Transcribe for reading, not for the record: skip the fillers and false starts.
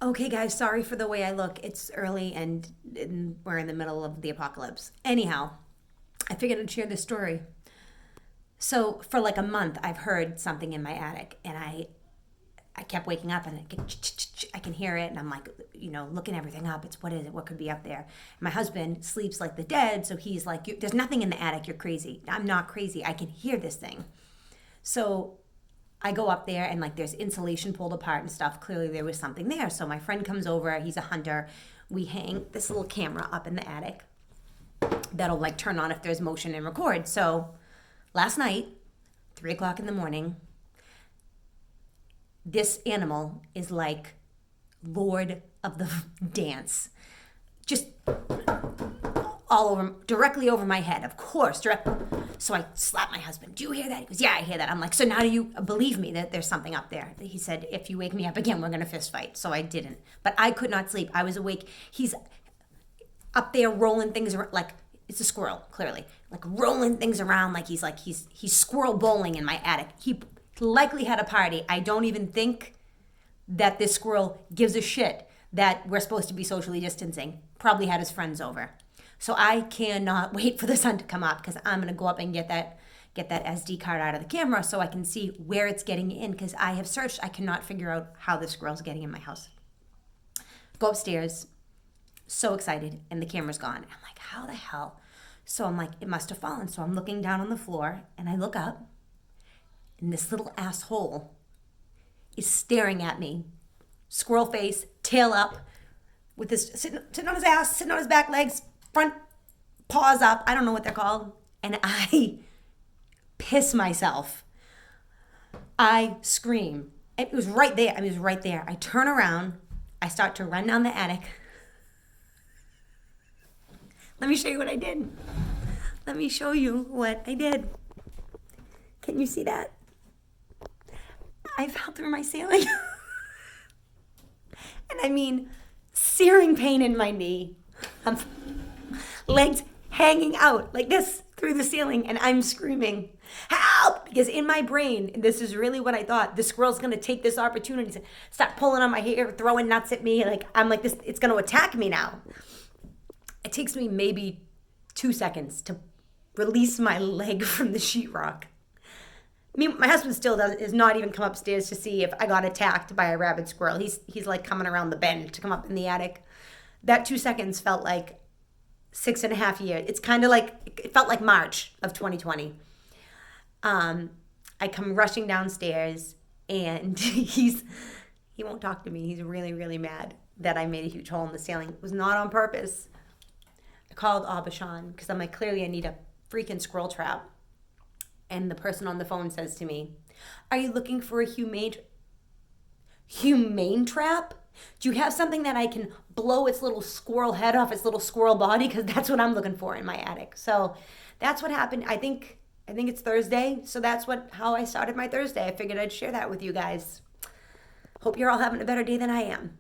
Okay, guys, sorry for the way I look. It's early and we're in the middle of the apocalypse. Anyhow, I figured I'd share this story. So, for like a month, I've heard something in my attic, and I kept waking up and I can hear it, and I'm like, looking everything up. It's what is it? What could be up there? My husband sleeps like the dead, so he's like, "There's nothing in the attic. You're crazy." I'm not crazy. I can hear this thing. So I go up there and like there's insulation pulled apart and stuff. Clearly there was something there. So my friend comes over. He's a hunter. We hang this little camera up in the attic that'll like turn on if there's motion and record. So last night, 3 o'clock in the morning, this animal is like Lord of the Dance. Just all over, directly over my head, of course, direct. So I slapped my husband. Do you hear that? He goes, yeah, I hear that. I'm like, so now do you believe me that there's something up there? He said, if you wake me up again, we're going to fist fight. So I didn't. But I could not sleep. I was awake. He's up there rolling things around, like it's a squirrel, clearly. Like rolling things around he's squirrel bowling in my attic. He likely had a party. I don't even think that this squirrel gives a shit that we're supposed to be socially distancing. Probably had his friends over. So I cannot wait for the sun to come up because I'm gonna go up and get that SD card out of the camera so I can see where it's getting in because I have searched. I cannot figure out how this squirrel's getting in my house. Go upstairs, so excited, and the camera's gone. I'm like, how the hell? So I'm like, it must have fallen. So I'm looking down on the floor and I look up and this little asshole is staring at me. Squirrel face, tail up, with his sitting on his ass, sitting on his back legs, front paws up. I don't know what they're called. And I piss myself. I scream. It was right there. I mean, it was right there. I turn around. I start to run down the attic. Let me show you what I did. Let me show you what I did. Can you see that? I fell through my ceiling. And I mean, searing pain in my knee. Legs hanging out like this through the ceiling, and I'm screaming, help! Because in my brain, this is really what I thought, the squirrel's gonna take this opportunity to start pulling on my hair, throwing nuts at me. Like, I'm like, this, it's gonna attack me now. It takes me maybe 2 seconds to release my leg from the sheetrock. My husband still has not even come upstairs to see if I got attacked by a rabid squirrel. He's like coming around the bend to come up in the attic. That 2 seconds felt like 6.5 years. It's kind of like, it felt like March of 2020. I come rushing downstairs and he won't talk to me. He's really, really mad that I made a huge hole in the ceiling. It was not on purpose. I called Abishan because I'm like, clearly I need a freaking squirrel trap. And the person on the phone says to me, are you looking for a humane trap? Do you have something that I can blow its little squirrel head off its little squirrel body? Because that's what I'm looking for in my attic. So that's what happened. I think it's Thursday. So that's how I started my Thursday. I figured I'd share that with you guys. Hope you're all having a better day than I am.